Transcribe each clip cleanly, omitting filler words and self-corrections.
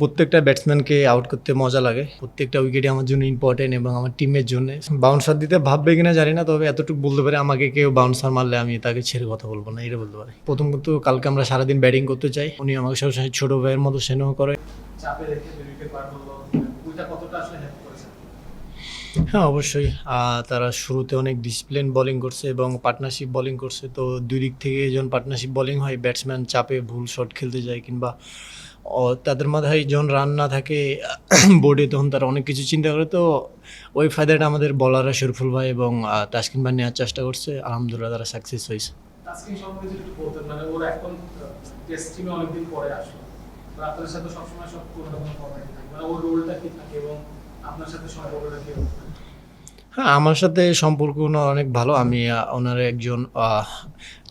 প্রত্যেকটা ব্যাটসম্যানকে আউট করতে মজা লাগে। প্রত্যেকটা উইকেটই আমার জন্য ইম্পর্টেন্ট এবং আমার টিমের জন্যে। বাউন্সার দিতে ভাববে কিনা জানি না, তবে এতটুকু বলতে পারি আমাকে কেউ বাউন্সার মারলে আমি তাকে ছেড়ে কথা বলবো না, এটা বলতে পারি। প্রথম কিন্তু কালকে আমরা সারাদিন ব্যাটিং করতে চাই, উনি আমাকে সবসময় ছোট ভাইয়ের মতো স্নেহ করে। চাপে রেখে ২ উইকেট পার করলো, ওইটা কতটা আসলে হেল্প করেছে? হ্যাঁ, অবশ্যই। তারা শুরুতে অনেক ডিসিপ্লিন বোলিং করছে এবং পার্টনারশিপ বোলিং করছে। তো দুই দিক থেকে যখন পার্টনারশিপ বোলিং হয়, ব্যাটসম্যান চাপে ভুল শট খেলতে যায় কিংবা তাদের মাথায় যখন রান না থাকে বোর্ডে, তখন তারা অনেক কিছু চিন্তা করে। তো ওই ফায়দাটা আমাদের বলাররা শরীফুল ভাই এবং তাসকিন ভাই নেওয়ার চেষ্টা করছে। আলহামদুলিল্লাহ তারা সাকসেস হয়েছে। তাসকিন সম্পর্কে যদি একটু বলতেন, মানে ওরা এখন টেস্ট টিমে অনেকদিন পরে আসলো, তো আপনার সাথে সবসময় সব কোনো না কোনো ফর্মেটে থাকে, মানে ওর রোলটা কি থাকে এবং আপনার সাথে সম্পর্কটা কি? হ্যাঁ, আমার সাথে সম্পর্ক ওনার অনেক ভালো। আমি ওনার একজন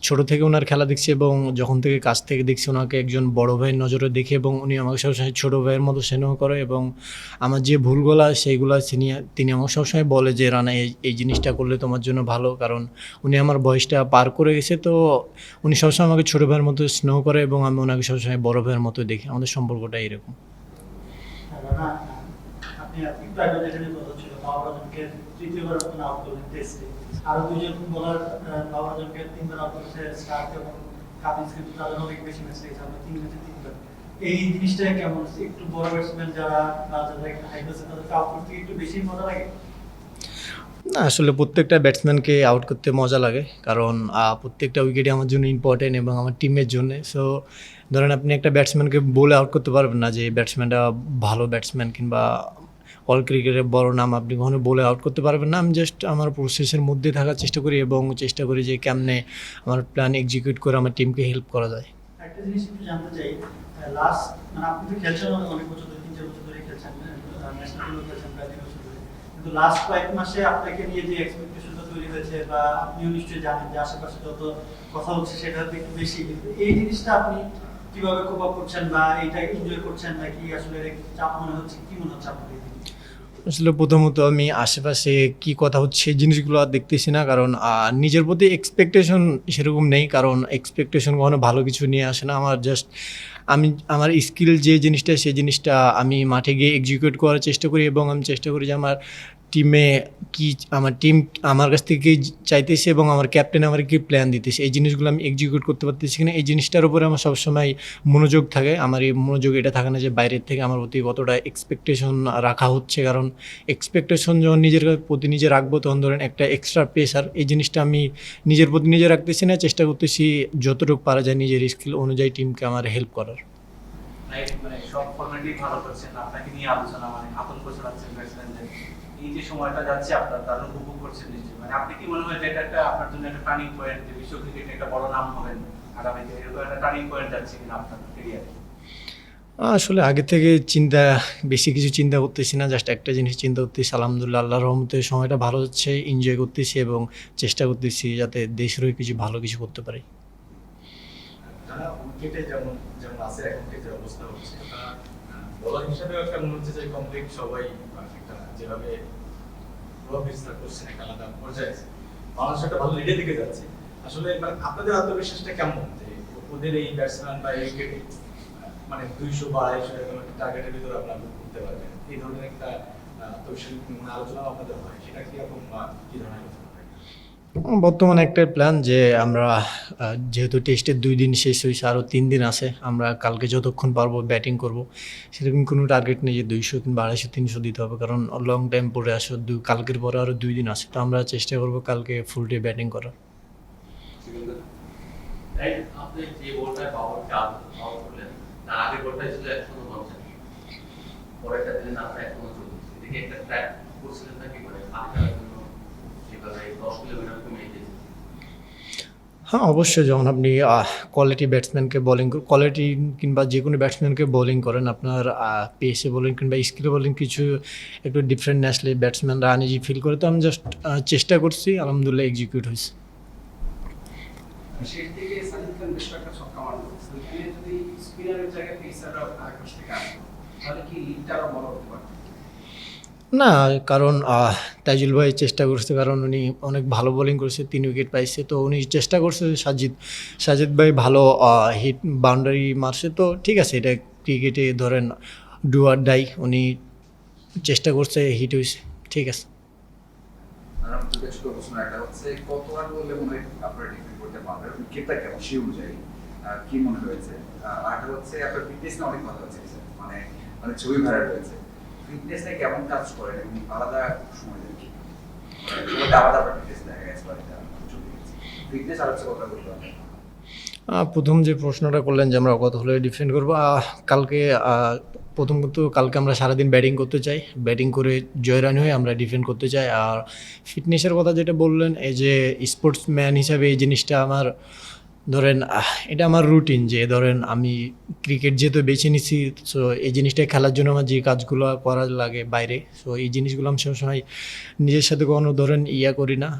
ছোট থেকে ওনার খেলা দেখছি এবং যখন থেকে কাছ থেকে দেখছি ওনাকে একজন বড় ভাইয়ের নজরে দেখি এবং উনি আমাকে সবসময় ছোট ভাইয়ের মতো স্নেহ করে এবং আমার যে ভুলগুলা সেইগুলা তিনি আমাকে সবসময় বলে যে রানা এই জিনিসটা করলে তোমার জন্য ভালো, কারণ উনি আমার বয়সটা পার করে গেছে। তো উনি সবসময় আমাকে ছোট ভাইয়ের মতো স্নেহ করে এবং আমি ওনাকে সবসময় বড় ভাইয়ের মতো দেখি। আমাদের সম্পর্কটা এরকম। আপনি একটু আগে যেটা নিয়ে কথা ছিল, বাবর আজমকে তৃতীয়বার আপনি আউট করলেন টেস্টে, আরো দুইজন বোলার বাবর আজমকে 3বার আউট করেছে, স্টার্ক এবং কামিন্স, কিন্তু তাদের অনেক বেশি ম্যাচ লেগেছে, আমরা 3 ম্যাচে 3বার। এই জিনিসটা কেমন? একটু বড় ব্যাটসম্যান যারা বা যারা একটু হাই ক্লাসে, তাদেরকে আউট করতে একটু বেশি মজা লাগে? না, আসলে প্রত্যেকটা ব্যাটসম্যানকে আউট করতে মজা লাগে, কারণ প্রত্যেকটা উইকেটই আমার জন্য ইম্পর্টেন্ট এবং আমার টিমের জন্য। সো ধরেন আপনি একটা ব্যাটসম্যানকে বলে আউট করতে পারবেন না যে এই ব্যাটসম্যানটা ভালো ব্যাটসম্যান কিংবা অল ক্রিকেটের বড় নাম, আপনি কখনো বলে আউট করতে পারবেন না। আমি জাস্ট আমার প্রসেসের মধ্যে থাকার চেষ্টা করি এবং চেষ্টা করি যে কেমনে আমার প্ল্যান এক্সিকিউট করে আমার টিমকে হেল্প করা যায়। একটা জিনিস একটু জানতে চাই, লাস্ট মানে আপনি তো খেলছেন অনেক বছর ধরে, 3-4 বছর ধরে খেলছেন, ন্যাশনাল টিমে খেলছেন প্রায় 3 বছর ধরে, কিন্তু লাস্ট কয়েক মাসে আপনাকে নিয়ে যে এক্সপেকটেশনটা তৈরি হয়েছে, বা আপনিও নিশ্চয়ই জানেন যে আশেপাশে যত কথা হচ্ছে সেটা হয়তো একটু বেশি, কিন্তু এই জিনিসটা আপনি কিভাবে কোপ আপ করছেন, বা এইটা এনজয় করছেন, নাকি আসলে এটা একটু চাপ মনে হচ্ছে? কি মনে হচ্ছে আপনার এই জিনিসটা? আসলে প্রথমত আমি আশেপাশে কি কথা হচ্ছে এই জিনিসগুলো আর দেখতেছি না, কারণ নিজের প্রতি এক্সপেকটেশন সেরকম নেই, কারণ এক্সপেকটেশন কখনো ভালো কিছু নিয়ে আসে না। আমার জাস্ট আমার স্কিল যে জিনিসটা, সেই জিনিসটা আমি মাঠে গিয়ে এক্সিকিউট করার চেষ্টা করি এবং আমি চেষ্টা করি যে আমার টিমে আমার টিম আমার কাছ থেকে কী চাইতেছে এবং আমার ক্যাপ্টেন আমার কী প্ল্যান দিতেছে, এই জিনিসগুলো আমি এক্সিকিউট করতে পারতেছি কিনা, এই জিনিসটার উপরে আমার সবসময় মনোযোগ থাকে। আমার এই মনোযোগ এটা থাকে না যে বাইরের থেকে আমার প্রতি কতটা এক্সপেকটেশন রাখা হচ্ছে, কারণ এক্সপেকটেশন যখন নিজের প্রতি নিজে রাখবো, তখন ধরেন একটা এক্সট্রা প্রেশার, এই জিনিসটা আমি নিজের প্রতি নিজে রাখতেছি না। চেষ্টা করতেছি যতটুকু পারা যায় নিজের স্কিল অনুযায়ী টিমকে আমার হেল্প করার। মানে সব ফরম্যাটেই ভালো করছেন, আপনাকে নিয়ে আলোচনা, মানে আতঙ্ক ছড়াচ্ছেন ব্যাটসম্যানদের, এই যে সময়টা যাচ্ছে আপনার তার উপভোগ করছেন নিশ্চয়ই। মানে আপনি কি মনে হয় যে এটা একটা আপনার জন্য একটা টার্নিং পয়েন্ট, যে বিশ্ব ক্রিকেটে একটা বড় নাম হবেন আগামীতে, এরকম একটা টার্নিং পয়েন্ট যাচ্ছে কিনা আপনার ক্যারিয়ারে? আসলে আগে থেকে বেশি কিছু চিন্তা করতেছি না। জাস্ট একটা জিনিস চিন্তা করতেছি, আলহামদুলিল্লাহ আল্লাহর রহমতে সময়টা ভালো যাচ্ছে, এনজয় করতেছি এবং চেষ্টা করতেছি যাতে দেশের হয়ে কিছু ভালো কিছু করতে পারি। যারা উইকেটে যেমন যেমন আছে এখন যে অবস্থা হচ্ছে, তারা বলার হিসাবে একটা মনে হচ্ছে যে কমপ্লিট সবাই একটা যেভাবে প্রভাব বিস্তার করছে একটা আলাদা পর্যায়ে আছে, বাংলাদেশ একটা ভালো লিডের দিকে যাচ্ছে। আসলে মানে আপনাদের আত্মবিশ্বাসটা কেমন যে ওদের এই ব্যাটসম্যান বা এই উইকেটে মানে 200 বা 250 এরকম একটা টার্গেটের ভিতরে আপনারা করতে পারবেন, এই ধরনের একটা আত্মবিশ্বাস আলোচনা আপনাদের হয়, সেটা কি রকম কি ধরনের আলোচনা হয়? বর্তমানে একটাই প্ল্যান যে আমরা যেহেতু টেস্টের 2 দিন শেষ হয়েছে, আরও 3 দিন আছে, আমরা কালকে যতক্ষণ পারবো ব্যাটিং করব। সেরকম কোনো টার্গেট নেই যে 200 কিংবা 250-300 দিতে হবে, কারণ লং টাইম পরে আসো, কালকের পরে আরও 2 দিন আছে। তো আমরা চেষ্টা করবো কালকে ফুল ডে ব্যাটিং করার। রাইট, আপনি যে বলটায় পাওয়ারকে আউট করলেন, তার আগের বলটাই ছিল 150, পরেরটা দিলেন আপনার 140। এদিকে একটা ট্র্যাক করছিলেন নাকি, মানে আটকানোর জন্য যেভাবে 10 কিলোমিটার কমিয়ে দিয়েছে? হ্যাঁ, অবশ্যই। যখন আপনি কোয়ালিটি ব্যাটসম্যানকে কোয়ালিটি কিংবা যে কোনো ব্যাটসম্যানকে বোলিং করেন, আপনার পেসে বোলিং কিংবা স্কিলে বোলিং কিছু একটু ডিফারেন্ট আসলে ব্যাটসম্যানরা আনইজি ফিল করে। তো আমি জাস্ট চেষ্টা করছি, আলহামদুলিল্লাহ এক্সিকিউট হয়েছে। শেষ দিকে সাজিদ খান বেশ কয়েকটা ছক্কা মারলো, ওইখানে যদি স্পিনারের জায়গায় পেসাররা আরেক পাশ থেকে আসতো, তাহলে কি লিডটা আরো বড় হতে পারত? না, কারণ তাইজুল ভাই চেষ্টা করছে, কারণ উনি অনেক ভালো বোলিং করেছে, 3 উইকেট পাইছে। তো উনি চেষ্টা করছে সাজিদ ভাই ভালো হিট বাউন্ডারি মারছে। তো ঠিক আছে, এটা ক্রিকেটে ধরেন ডু আর ডাই, উনি চেষ্টা করছে, হিট হয়েছে, ঠিক আছে। আর আমার দুটো ছোট প্রশ্ন, একটা হচ্ছে কতবার বললে মনে হয় আপনারা ডিফেন্ড করতে পারবেন, উইকেটটা কেমন সেই অনুযায়ী কি মনে হয়েছে? আরটা হচ্ছে আপনার ফিটনেস নিয়ে অনেক কথা হচ্ছে মানে মানে ছবি ভাইরাল হয়েছে, ফিটনেস নিয়ে কেমন কাজ করেন এবং আলাদা সময় দেন কি? মানে আলাদা আপনার ফিটনেস দেখা গেছে বা এটা ছবি ফিটনেস আর হচ্ছে কথা বলতে হবে। প্রথম যে প্রশ্নটা করলেন যে আমরা কত হলে ডিফেন্ড করবো, কালকে প্রথমত কালকে আমরা সারাদিন ব্যাটিং করতে চাই, ব্যাটিং করে জয়রানি হয়ে আমরা ডিফেন্ড করতে চাই। আর ফিটনেসের কথা যেটা বললেন, এই যে স্পোর্টসম্যান হিসাবে এই জিনিসটা আমার ধরেন এটা আমার রুটিন, যে ধরেন আমি ক্রিকেট যেহেতু বেছে নিছি, সো এই জিনিসটা খেলার জন্য আমার যে কাজগুলো করা লাগে বাইরে, সো এই জিনিসগুলো আমি সবসময় নিজের সাথে কখনো ধরেন করি না,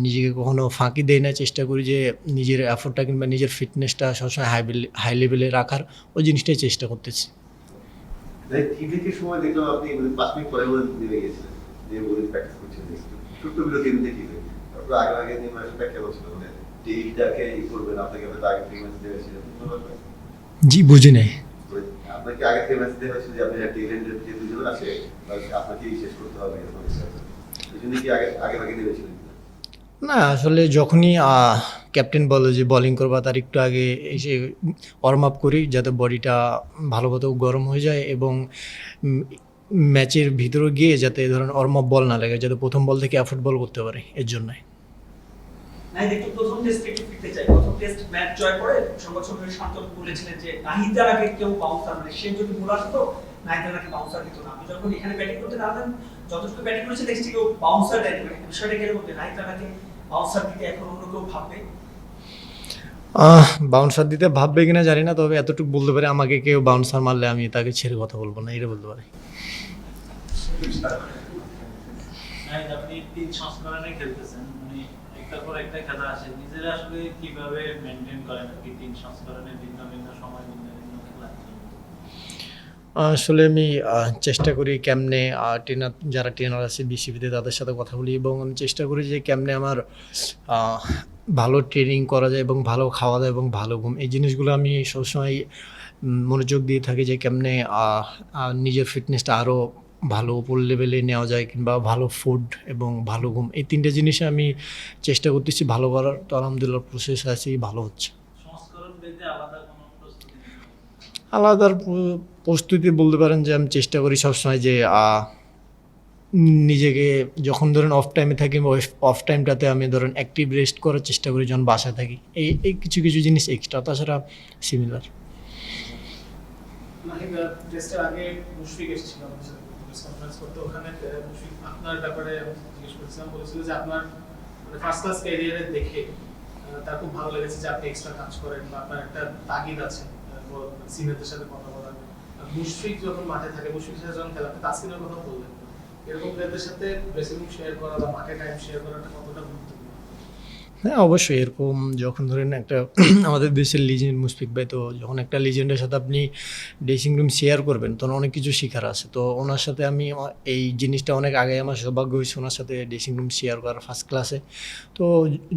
নিজেকে কখনো ফাঁকি দেই না, চেষ্টা করি যে নিজের এফোর্টটা কিংবা নিজের ফিটনেসটা সবসময় হাই লেভেলে রাখার, ওই জিনিসটাই চেষ্টা করতেছি। টিভিতে সময় দেখলাম আপনি 5 মিনিট পরে নেমে গেছিলেন, যে বলে প্র্যাকটিস করছিলেন, ছোট্ট বিরতি নিতে টিভি, তারপর আগে নেমে আসলে ব্যাখ্যা করছিল, মানে টিভিটাকে করবেন আপনাকে, হয়তো আগে থেকে মেসেজ দেওয়া ছিল, জি, বুঝি নাই। আপনাকে আগে থেকে মেসেজ দেওয়া হয়েছিল যে আপনি টেল এন্ডের যে দুজন আছে আপনাকেই শেষ করতে হবে, এরকম কিছু আছে। এই জন্য কি আগে নেমেছিলেন? না, আসলে যখনই ক্যাপ্টেন বলে যে বোলিং করবা, তার একটু আগে এসে ওয়ার্ম আপ করি, যাতে বডিটা ভালো মতো গরম হয়ে যায় এবং ম্যাচের ভিতরে গিয়ে যাতে ধরেন ওয়ার্ম আপ বল না লাগে, যাতে প্রথম বল থেকে এফোর্ট বল করতে পারে, এর জন্যই। নাহিদ, একটু প্রথম টেস্টে একটু ফিরতে চাই। প্রথম টেস্ট ম্যাচ জয় করে সংবাদ সম্মেলনে শান্তনু বলেছিলেন যে নাহিদার আগে কেউ বাউন্সার, মানে সে যদি বোলার হতো নাহিদার আগে বাউন্সার দিত না। আপনি যখন এখানে ব্যাটিং করতে নামলেন, যথেষ্ট ব্যাটিং করেছে, দেখছি কেউ বাউন্সার দেয়নি, মানে বিষয়টা কিরকম যে নাহিদার আগে বাউন্সার দিতে এখন অন্য কেউ ভাববে? বাউন্সার দিতে ভাববে কিনা জানি না, তবে এতটুকু বলতে পারি, আমাকে কেউ বাউন্সার মারলে আমি তাকে ছেড়ে কথা বলবো না, এটা বলতে পারি। নাহিদ, আপনি 3 সংস্করণে খেলতেছেন, মানে একটার পর একটা খেলা আসে, নিজেরা আসলে কিভাবে মেইনটেইন করেন আর কি 3 সংস্করণে ভিন্ন ভিন্ন সময় ভিন্ন ভিন্ন খেলা? আসলে আমি চেষ্টা করি কেমনে যারা ট্রেনার আছে বিসিবিতে, তাদের সাথে কথা বলি এবং আমি চেষ্টা করি যে কেমনে আমার ভালো ট্রেনিং করা যায় এবং ভালো খাওয়া দাওয়া এবং ভালো ঘুম, এই জিনিসগুলো আমি সবসময় মনোযোগ দিয়ে থাকি, যে কেমনে নিজের ফিটনেসটা আরও ভালো উপর লেভেলে নেওয়া যায়, কিংবা ভালো ফুড এবং ভালো ঘুম, এই 3টে জিনিসে আমি চেষ্টা করতেছি ভালো করার। তো আলহামদুলিল্লাহ প্রসেস আছে, ভালো হচ্ছে। সংস্করণ ভেদে আলাদা কোনো প্রস্তুতি নেই? আলাদা প্রস্তুতি বলতে পারেন যে আমি চেষ্টা করি সবসময় যে নিজেকে যখন ধরেন অফ টাইমে থাকি, অফ টাইমটাতে আমি ধরেন অ্যাক্টিভ রেস্ট করার চেষ্টা করি যখন বাসায় থাকি, এই কিছু কিছু জিনিস এক্সট্রা, তাছাড়া সিমিলার। নাহিদ, টেস্টের আগে মুশফিক এসেছিল আমাদের সাথে প্রেস কনফারেন্স করতে, ওখানে মুশফিক আপনার ব্যাপারে জিজ্ঞেস করেছিলাম, বলেছিল যে আপনার মানে ফার্স্ট ক্লাস ক্যারিয়ারে দেখে তার খুব ভালো লেগেছে যে আপনি এক্সট্রা কাজ করেন বা আপনার একটা তাগিদ আছে সিনিয়রদের সাথে কথা বলার। মুশফিক যখন মাঠে থাকে, মুশফিকের সাথে যখন খেলা, আপনি তাসকিনের কথা বললেন, এরকম প্লেয়ারদের সাথে ড্রেসিং রুম শেয়ার করা বা মাঠে টাইম শেয়ার করাটা কতটা গুরুত্বপূর্ণ? হ্যাঁ, অবশ্যই এরকম, যখন ধরেন একটা আমাদের দেশের লিজেন্ড মুশফিক ভাই, তো যখন একটা লিজেন্ডের সাথে আপনি ড্রেসিং রুম শেয়ার করবেন, তখন অনেক কিছু শেখার আছে। তো ওনার সাথে আমি এই জিনিসটা অনেক আগে আমার সৌভাগ্য হয়েছে ওনার সাথে ড্রেসিং রুম শেয়ার করার ফার্স্ট ক্লাসে। তো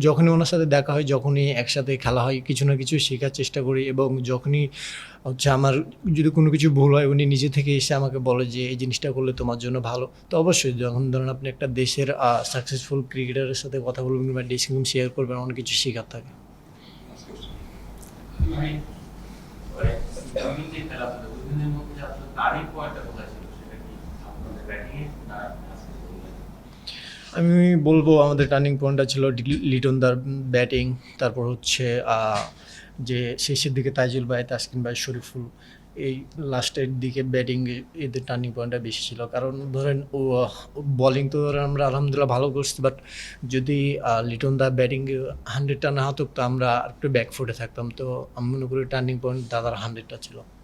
যখনই ওনার সাথে দেখা হয়, যখনই একসাথে খেলা হয়, কিছু না কিছু শেখার চেষ্টা করি এবং যখনই হচ্ছে আমার যদি কোনো কিছু ভুল হয়, উনি নিজে থেকে এসে আমাকে বলে যে এই জিনিসটা করলে তোমার জন্য ভালো। তো অবশ্যই যখন ধরেন আপনি একটা দেশের সাকসেসফুল ক্রিকেটারের সাথে কথা বলবেন বা ড্রেসিং রুম শেয়ার করবেন, অনেক কিছু শেখার থাকে। যে খেলাধুলা দুদিনের মধ্যে আসলে টার্নিং পয়েন্টটা কোথায় ছিল, সেটা কি আপনাদের ব্যাটিংয়ে না আজকে বললেন? আমি বলবো আমাদের টার্নিং পয়েন্টটা ছিল লিটন দার ব্যাটিং, তারপর হচ্ছে যে শেষের দিকে তাইজুল ভাই, তাসকিন ভাই, শরীফুল, এই লাস্টের দিকে ব্যাটিং, এদের টার্নিং পয়েন্টটা বেশি ছিল। কারণ ধরেন বলিং তো ধরেন আমরা আলহামদুলিল্লাহ ভালো করছি, বাট যদি লিটন দা ব্যাটিং 100টা না হতো, তো আমরা একটু ব্যাকফুটে থাকতাম। তো আমি মনে করি টার্নিং পয়েন্ট দাদার 100টা ছিল।